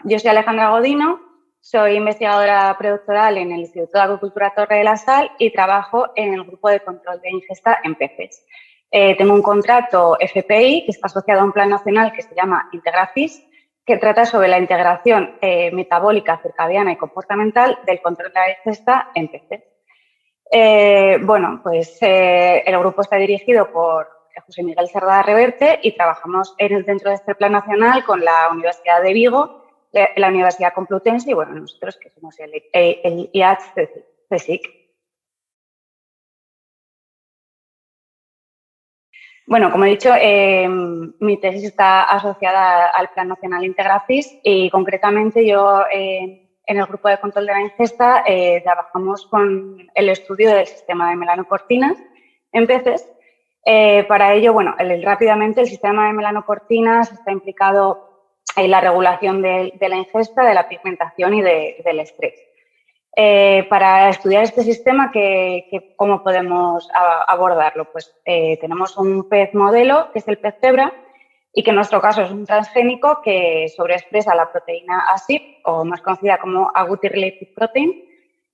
yo soy Alejandra Godino, soy investigadora predoctoral en el Instituto de Acuicultura Torre de la Sal y trabajo en el grupo de control de ingesta en peces. Tengo un contrato FPI que está asociado a un plan nacional que se llama IntegraFish, que trata sobre la integración metabólica, circadiana y comportamental del control de la ingesta en peces. El grupo está dirigido por José Miguel Cerda Reverte y trabajamos dentro de este plan nacional con la Universidad de Vigo, la Universidad Complutense y, bueno, nosotros que somos el IATS-CSIC. Bueno, como he dicho, mi tesis está asociada al Plan Nacional IntegraFish y, concretamente, yo en el grupo de control de la ingesta trabajamos con el estudio del sistema de melanocortinas en peces. Para ello, bueno, rápidamente el sistema de melanocortinas está implicado en la regulación de la ingesta, de la pigmentación y del estrés. Para estudiar este sistema, ¿cómo podemos abordarlo? Pues tenemos un pez modelo, que es el pez cebra, y que en nuestro caso es un transgénico que sobreexpresa la proteína ASIP, o más conocida como Agouti-related protein,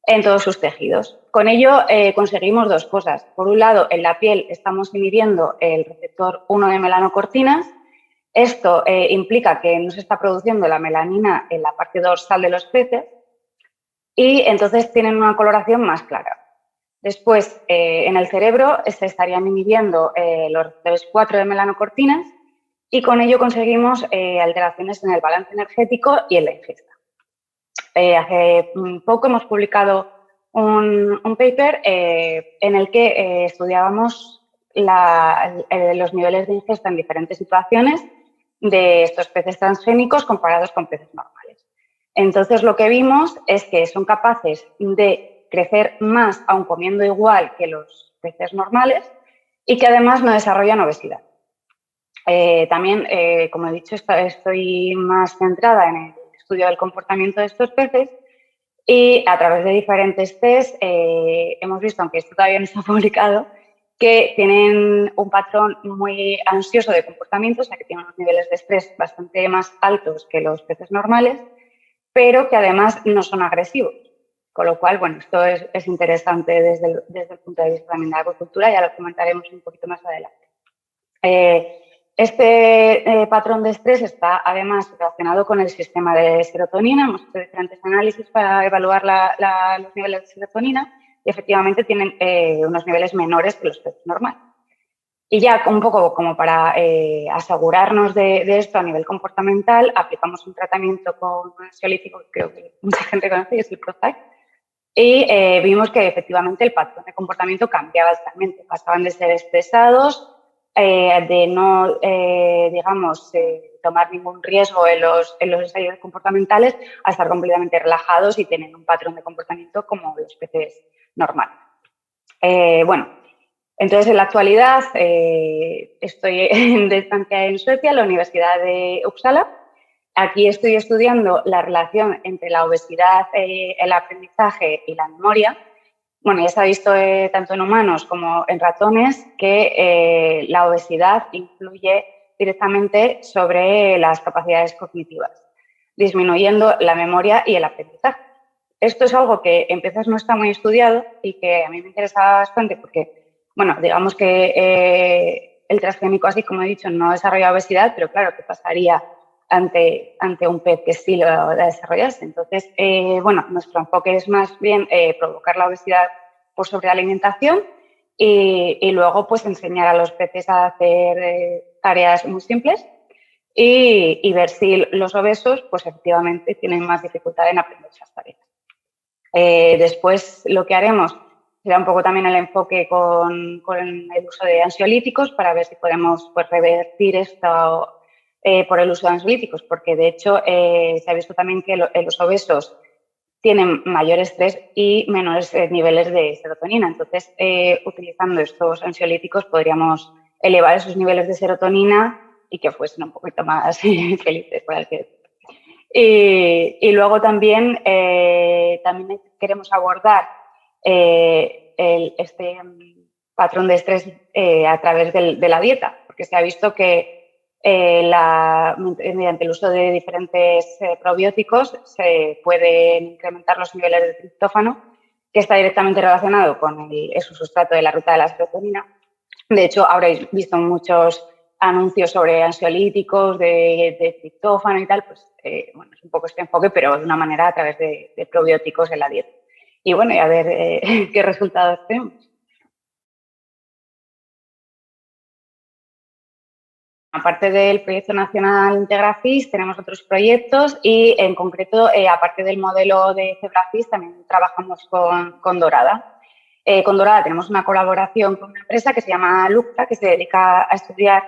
en todos sus tejidos. Con ello conseguimos dos cosas. Por un lado, en la piel estamos inhibiendo el receptor 1 de melanocortinas. Esto implica que no se está produciendo la melanina en la parte dorsal de los peces y entonces tienen una coloración más clara. Después, en el cerebro se estarían inhibiendo los receptores 4 de melanocortinas y con ello conseguimos alteraciones en el balance energético y en la ingesta. Hace poco hemos publicado un paper en el que estudiábamos los niveles de ingesta en diferentes situaciones de estos peces transgénicos comparados con peces normales. Entonces, lo que vimos es que son capaces de crecer más aun comiendo igual que los peces normales y que además no desarrollan obesidad. También, como he dicho, estoy más centrada en el estudio del comportamiento de estos peces y a través de diferentes test hemos visto, aunque esto todavía no está publicado, que tienen un patrón muy ansioso de comportamiento, o sea, que tienen unos niveles de estrés bastante más altos que los peces normales, pero que además no son agresivos. Con lo cual, bueno, esto es interesante desde el punto de vista también de la acuicultura, ya lo comentaremos un poquito más adelante. Este patrón de estrés está además relacionado con el sistema de serotonina. Hemos hecho diferentes análisis para evaluar los niveles de serotonina y efectivamente tienen unos niveles menores que los peces normales. Y ya un poco como para asegurarnos de esto a nivel comportamental, aplicamos un tratamiento con un ansiolítico que creo que mucha gente conoce, que es el Prozac, y vimos que efectivamente el patrón de comportamiento cambiaba totalmente. Pasaban de ser estresados, de no, tomar ningún riesgo en los ensayos comportamentales, a estar completamente relajados y tener un patrón de comportamiento como los peces normales. Entonces, en la actualidad estoy de estancia en Suecia, en la Universidad de Uppsala. Aquí estoy estudiando la relación entre la obesidad, el aprendizaje y la memoria. Bueno, ya se ha visto tanto en humanos como en ratones que la obesidad influye directamente sobre las capacidades cognitivas, disminuyendo la memoria y el aprendizaje. Esto es algo que en peces no está muy estudiado y que a mí me interesa bastante porque, bueno, digamos que el transgénico, así como he dicho, no desarrolla obesidad, pero claro, ¿qué pasaría ante un pez que sí lo desarrollase? Entonces, nuestro enfoque es más bien provocar la obesidad por sobrealimentación y luego pues enseñar a los peces a hacer tareas muy simples y ver si los obesos pues efectivamente tienen más dificultad en aprender esas tareas. Después lo que haremos será un poco también el enfoque con el uso de ansiolíticos para ver si podemos pues, revertir esto por el uso de ansiolíticos, porque de hecho se ha visto también que los obesos tienen mayor estrés y menores niveles de serotonina. Entonces, utilizando estos ansiolíticos podríamos elevar esos niveles de serotonina y que fuesen un poquito más felices, por así decirlo. Y luego también queremos abordar este patrón de estrés a través de la dieta, porque se ha visto que mediante el uso de diferentes probióticos se pueden incrementar los niveles de triptófano, que está directamente relacionado con el sustrato de la ruta de la serotonina. De hecho, habréis visto muchos anuncios sobre ansiolíticos, de triptófano y tal, pues bueno, es un poco este enfoque, pero de una manera a través de probióticos en la dieta. Y bueno, y a ver qué resultados tenemos. Aparte del Proyecto Nacional IntegraFIS, tenemos otros proyectos y, en concreto, aparte del modelo de ZebraFIS, también trabajamos con Dorada. Con Dorada tenemos una colaboración con una empresa que se llama Lucta, que se dedica a estudiar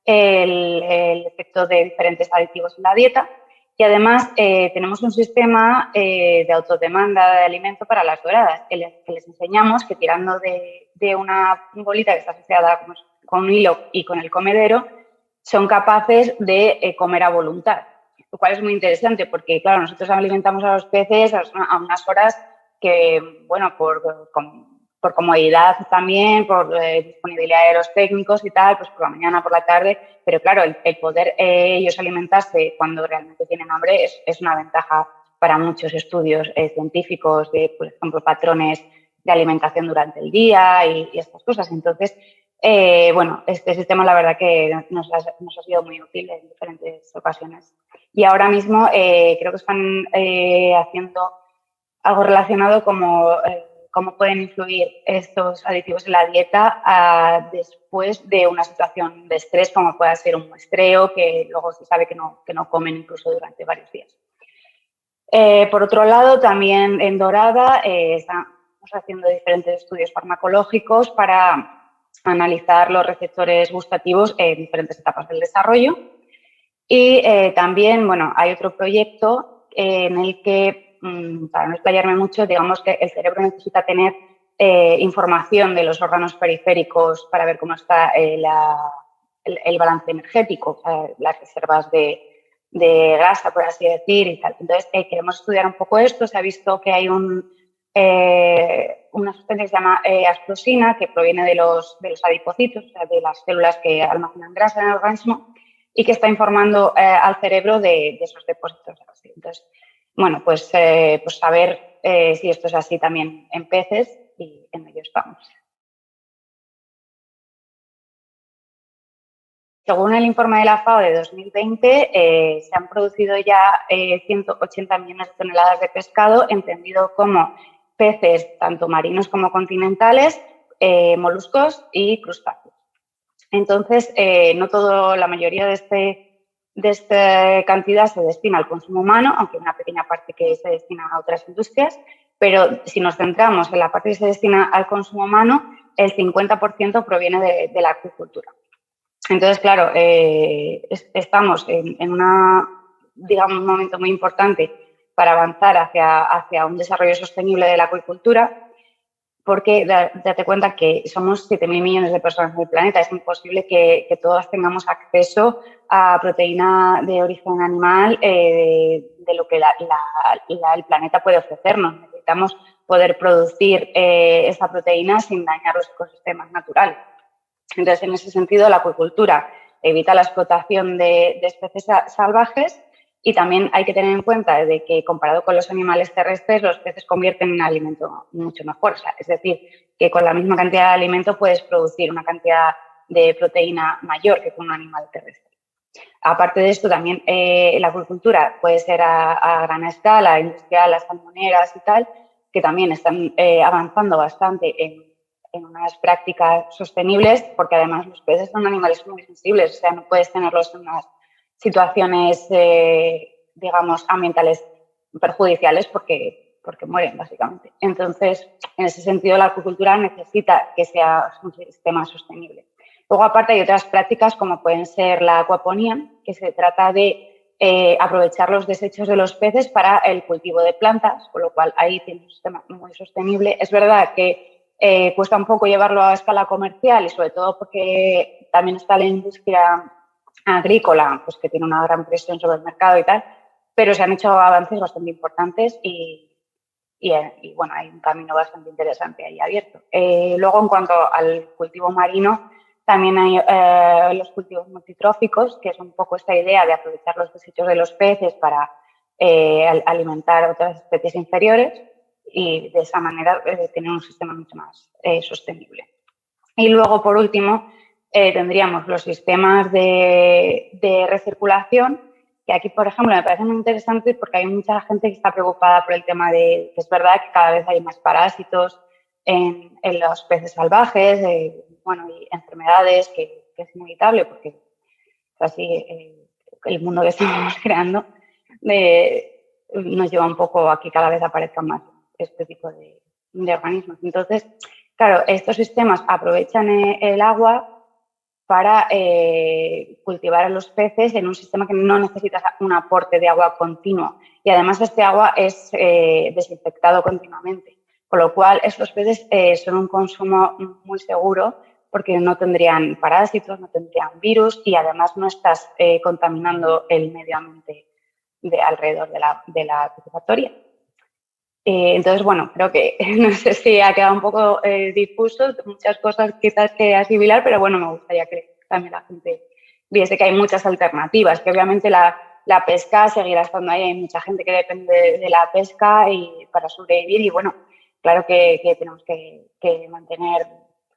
el efecto de diferentes aditivos en la dieta. Y, además, tenemos un sistema de autodemanda de alimento para las doradas, que les enseñamos que, tirando de una bolita que está asociada con un hilo y con el comedero, son capaces de comer a voluntad, lo cual es muy interesante porque, claro, nosotros alimentamos a los peces a unas horas que, bueno, por comodidad también, por disponibilidad de los técnicos y tal, pues por la mañana, por la tarde, pero claro, el poder ellos alimentarse cuando realmente tienen hambre es una ventaja para muchos estudios científicos de, por ejemplo, patrones de alimentación durante el día y estas cosas. Entonces, bueno, este sistema la verdad que nos ha sido muy útil en diferentes ocasiones. Y ahora mismo creo que están haciendo algo relacionado como cómo pueden influir estos aditivos en la dieta después de una situación de estrés, como pueda ser un muestreo, que luego se sabe que no comen incluso durante varios días. Por otro lado, también en Dorada estamos haciendo diferentes estudios farmacológicos para analizar los receptores gustativos en diferentes etapas del desarrollo. Y también, bueno, hay otro proyecto en el que, para no explayarme mucho, digamos que el cerebro necesita tener información de los órganos periféricos para ver cómo está el balance energético, o sea, las reservas de grasa, por así decir, y tal. Entonces, queremos estudiar un poco esto. Se ha visto que hay una sustancia que se llama asplosina, que proviene de los adipocitos, o sea, de las células que almacenan grasa en el organismo, y que está informando al cerebro de esos depósitos. Entonces, bueno, pues saber si esto es así también en peces, y en ello estamos. Según el informe de la FAO de 2020, se han producido ya 180 millones de toneladas de pescado, entendido como peces tanto marinos como continentales, moluscos y crustáceos. Entonces, no todo, la mayoría de esta cantidad se destina al consumo humano, aunque una pequeña parte que se destina a otras industrias, pero si nos centramos en la parte que se destina al consumo humano, el 50% proviene de la acuicultura. Entonces, claro, estamos en un momento muy importante para avanzar hacia un desarrollo sostenible de la acuicultura, porque date cuenta que somos 7.000 millones de personas en el planeta. Es imposible que todos tengamos acceso a proteína de origen animal de lo que el planeta puede ofrecernos. Necesitamos poder producir esa proteína sin dañar los ecosistemas naturales. Entonces, en ese sentido, la acuicultura evita la explotación de especies salvajes, y también hay que tener en cuenta de que, comparado con los animales terrestres, los peces convierten en alimento mucho mejor. O sea, es decir, que con la misma cantidad de alimento puedes producir una cantidad de proteína mayor que con un animal terrestre. Aparte de esto, también la acuicultura puede ser a gran escala, industrial, las salmoneras y tal, que también están avanzando bastante en unas prácticas sostenibles, porque además los peces son animales muy sensibles, o sea, no puedes tenerlos en unas situaciones, digamos, ambientales perjudiciales porque mueren, básicamente. Entonces, en ese sentido, la acuicultura necesita que sea un sistema sostenible. Luego, aparte, hay otras prácticas como pueden ser la acuaponía, que se trata de aprovechar los desechos de los peces para el cultivo de plantas, con lo cual ahí tiene un sistema muy sostenible. Es verdad que cuesta un poco llevarlo a escala comercial, y sobre todo porque también está la industria agrícola, pues que tiene una gran presión sobre el mercado y tal, pero se han hecho avances bastante importantes y bueno, hay un camino bastante interesante ahí abierto. Luego, en cuanto al cultivo marino, También hay los cultivos multitróficos, que es un poco esta idea de aprovechar los desechos de los peces para alimentar otras especies inferiores y de esa manera tener un sistema mucho más sostenible. Y luego, por último, tendríamos los sistemas de recirculación, que aquí, por ejemplo, me parece muy interesante porque hay mucha gente que está preocupada por el tema de que es verdad que cada vez hay más parásitos en los peces salvajes, bueno, y enfermedades que es inevitable porque así el mundo que estamos creando nos lleva un poco a que cada vez aparezcan más este tipo de organismos. Entonces, claro, estos sistemas aprovechan el agua para cultivar a los peces en un sistema que no necesita un aporte de agua continuo. Y además este agua es desinfectado continuamente. Con lo cual, estos peces son un consumo muy seguro porque no tendrían parásitos, no tendrían virus y además no estás contaminando el medio ambiente alrededor de la piscifactoría. Entonces, bueno, creo que no sé si ha quedado un poco difuso, muchas cosas quizás que asimilar, pero bueno, me gustaría que también la gente viese que hay muchas alternativas, que obviamente la pesca seguirá estando ahí, hay mucha gente que depende de la pesca y para sobrevivir y bueno, claro que tenemos que mantener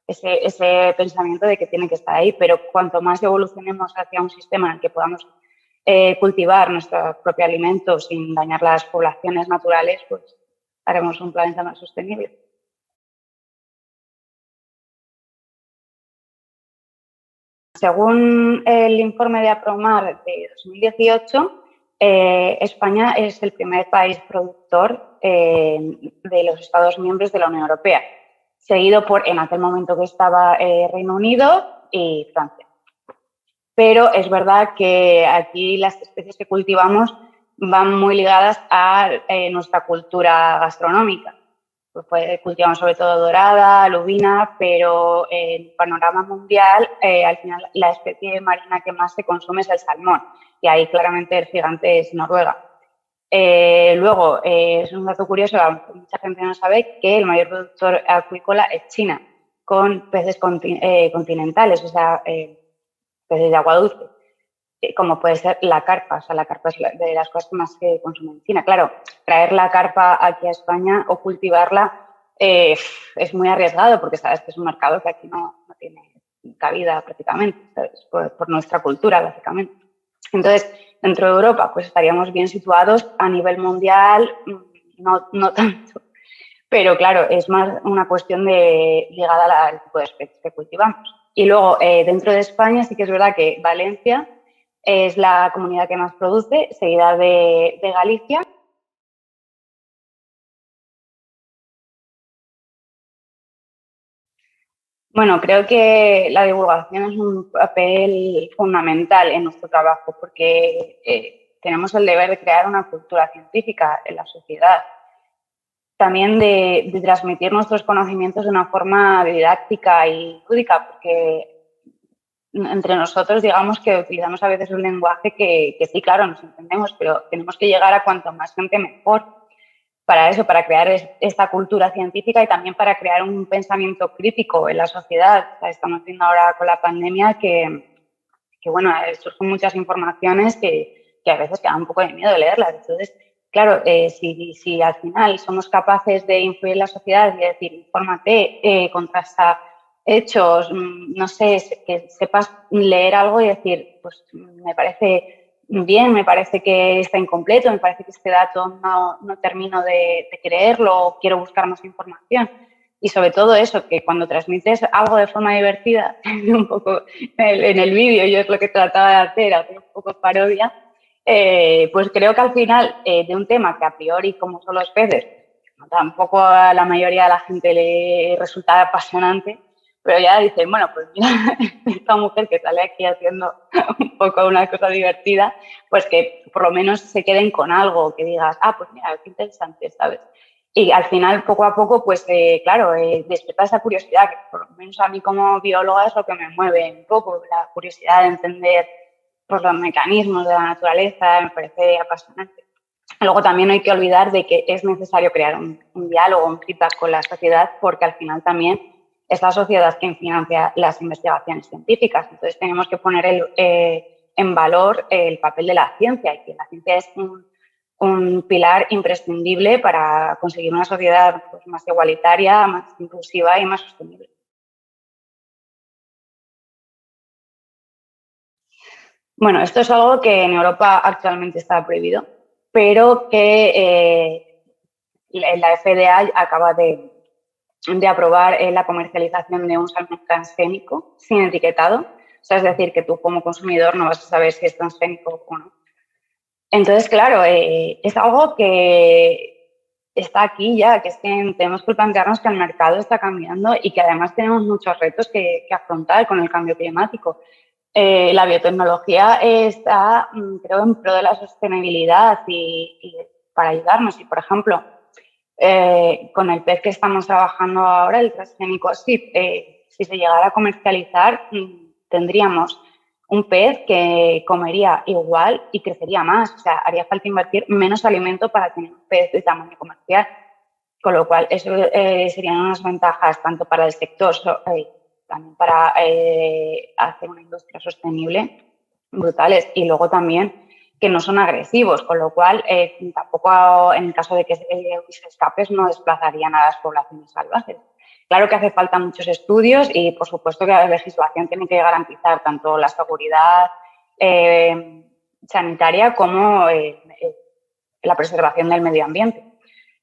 ese pensamiento de que tiene que estar ahí, pero cuanto más evolucionemos hacia un sistema en el que podamos cultivar nuestro propio alimento sin dañar las poblaciones naturales, pues haremos un planeta más sostenible. Según el informe de Apromar de 2018, España es el primer país productor de los Estados miembros de la Unión Europea, seguido por, en aquel momento que estaba Reino Unido y Francia. Pero es verdad que aquí las especies que cultivamos van muy ligadas a nuestra cultura gastronómica. Pues cultivamos sobre todo dorada, lubina, pero en el panorama mundial, al final la especie marina que más se consume es el salmón. Y ahí claramente el gigante es Noruega. Luego, es un dato curioso, mucha gente no sabe que el mayor productor acuícola es China, con peces continentales, o sea, peces de agua dulce, como puede ser la carpa. O sea, la carpa es de las cosas que más se consumen en China. Claro, traer la carpa aquí a España o cultivarla es muy arriesgado porque sabes que es un mercado que aquí no tiene cabida prácticamente, ¿sabes? Por nuestra cultura, básicamente. Entonces, dentro de Europa, pues estaríamos bien situados. A nivel mundial, no tanto. Pero claro, es más una cuestión ligada al tipo de especies que cultivamos. Y luego, dentro de España, sí que es verdad que Valencia es la comunidad que más produce, seguida de Galicia. Bueno, creo que la divulgación es un papel fundamental en nuestro trabajo porque tenemos el deber de crear una cultura científica en la sociedad. También de transmitir nuestros conocimientos de una forma didáctica y lúdica, porque entre nosotros, digamos que utilizamos a veces un lenguaje que sí, claro, nos entendemos, pero tenemos que llegar a cuanto más gente mejor para eso, para crear esta cultura científica y también para crear un pensamiento crítico en la sociedad. O sea, estamos viendo ahora con la pandemia que bueno, surgen muchas informaciones que a veces queda un poco de miedo leerlas. Entonces, claro, si al final somos capaces de influir en la sociedad y decir, infórmate, contrasta hechos, no sé, que sepas leer algo y decir, pues me parece bien, me parece que está incompleto, me parece que este dato no termino de creerlo, quiero buscar más información. Y sobre todo eso, que cuando transmites algo de forma divertida, un poco en el vídeo yo es lo que trataba de hacer un poco parodia, pues creo que al final de un tema que a priori, como son los peces, tampoco a la mayoría de la gente le resulta apasionante, pero ya dicen, bueno, pues mira, esta mujer que sale aquí haciendo un poco una cosa divertida, pues que por lo menos se queden con algo, que digas, ah, pues mira, qué interesante, ¿sabes? Y al final, poco a poco, pues claro, despierta esa curiosidad, que por lo menos a mí como bióloga es lo que me mueve un poco, la curiosidad de entender pues, los mecanismos de la naturaleza, me parece apasionante. Luego también no hay que olvidar de que es necesario crear un diálogo, un feedback con la sociedad, porque al final también es la sociedad quien financia las investigaciones científicas. Entonces, tenemos que poner en valor el papel de la ciencia y que la ciencia es un pilar imprescindible para conseguir una sociedad pues, más igualitaria, más inclusiva y más sostenible. Bueno, esto es algo que en Europa actualmente está prohibido, pero que la FDA acaba de aprobar la comercialización de un salmón transgénico sin etiquetado. O sea, es decir, que tú como consumidor no vas a saber si es transgénico o no. Entonces, claro, es algo que está aquí ya, que es que tenemos que plantearnos que el mercado está cambiando y que además tenemos muchos retos que afrontar con el cambio climático. La biotecnología está, creo, en pro de la sostenibilidad y para ayudarnos. Y, por ejemplo, con el pez que estamos trabajando ahora, el transgénico SIP, si se llegara a comercializar, tendríamos un pez que comería igual y crecería más. O sea, haría falta invertir menos alimento para tener un pez de tamaño comercial. Con lo cual, eso serían unas ventajas tanto para el sector, también para hacer una industria sostenible, brutales. Y luego también que no son agresivos, con lo cual tampoco en el caso de que se escapes no desplazarían a las poblaciones salvajes. Claro que hace falta muchos estudios y, por supuesto, que la legislación tiene que garantizar tanto la seguridad sanitaria como la preservación del medio ambiente.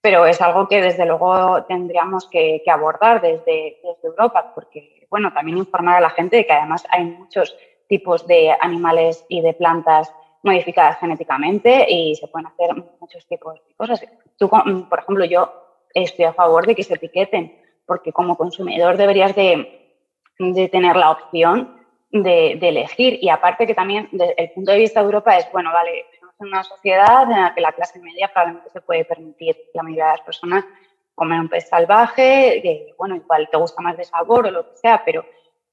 Pero es algo que, desde luego, tendríamos que abordar desde Europa, porque, bueno, también informar a la gente de que, además, hay muchos tipos de animales y de plantas modificadas genéticamente y se pueden hacer muchos tipos de cosas. Tú, por ejemplo, yo estoy a favor de que se etiqueten, porque como consumidor deberías de tener la opción de elegir. Y aparte que también, desde el punto de vista de Europa, es, bueno, vale, estamos en una sociedad en la que la clase media probablemente se puede permitir, la mayoría de las personas, comer un pez salvaje, que, bueno, igual te gusta más de sabor o lo que sea, pero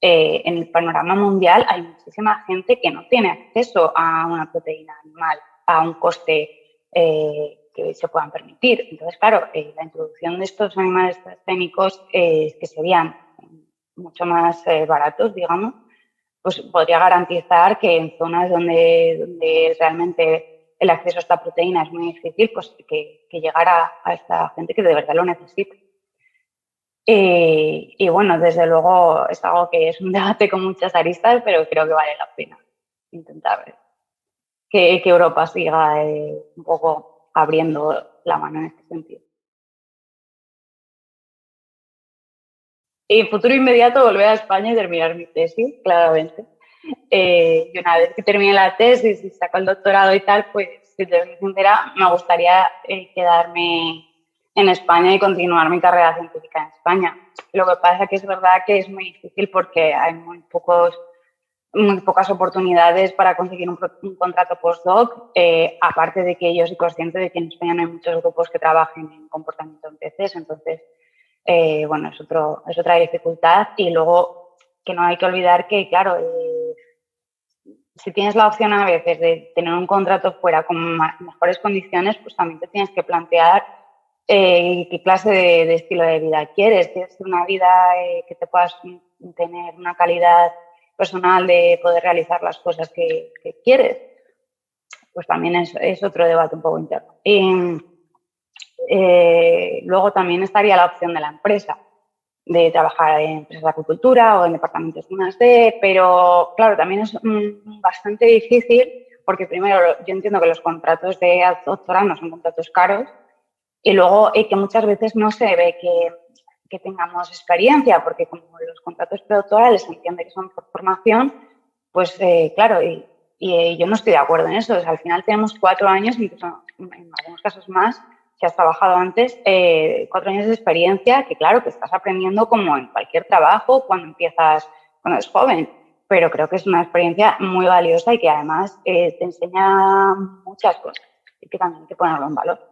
en el panorama mundial hay muchísima gente que no tiene acceso a una proteína animal a un coste que se puedan permitir. Entonces, claro, la introducción de estos animales transgénicos que serían mucho más baratos, digamos, pues podría garantizar que en zonas donde realmente el acceso a esta proteína es muy difícil, pues que llegara a esta gente que de verdad lo necesita. Y bueno, desde luego es algo que es un debate con muchas aristas, pero creo que vale la pena intentar que Europa siga un poco abriendo la mano en este sentido. Y en futuro inmediato volver a España y terminar mi tesis, claramente. Y una vez que termine la tesis y saco el doctorado y tal, pues, si te soy sincera, me gustaría quedarme en España y continuar mi carrera científica en España. Lo que pasa es que es verdad que es muy difícil porque hay muy pocas oportunidades para conseguir un contrato postdoc, aparte de que yo soy consciente de que en España no hay muchos grupos que trabajen en comportamiento en peces, entonces, bueno, es otra dificultad. Y luego que no hay que olvidar que, claro, si tienes la opción a veces de tener un contrato fuera con mejores condiciones, pues también te tienes que plantear qué clase de estilo de vida quieres. ¿Quieres una vida que te puedas tener una calidad personal de poder realizar las cosas que quieres? Pues también es otro debate un poco interno. Y luego también estaría la opción de la empresa, de trabajar en empresas de acuicultura o en departamentos de I+D, pero claro, también es bastante difícil porque primero yo entiendo que los contratos de doctorado son contratos caros y luego que muchas veces no se ve que tengamos experiencia, porque como los contratos predoctorales se entiende que son por formación, pues claro, y yo no estoy de acuerdo en eso. O sea, al final tenemos 4 años, incluso en algunos casos más, si has trabajado antes, 4 años de experiencia, que claro, que estás aprendiendo como en cualquier trabajo cuando eres joven, pero creo que es una experiencia muy valiosa y que además te enseña muchas cosas y que también hay que ponerlo en valor.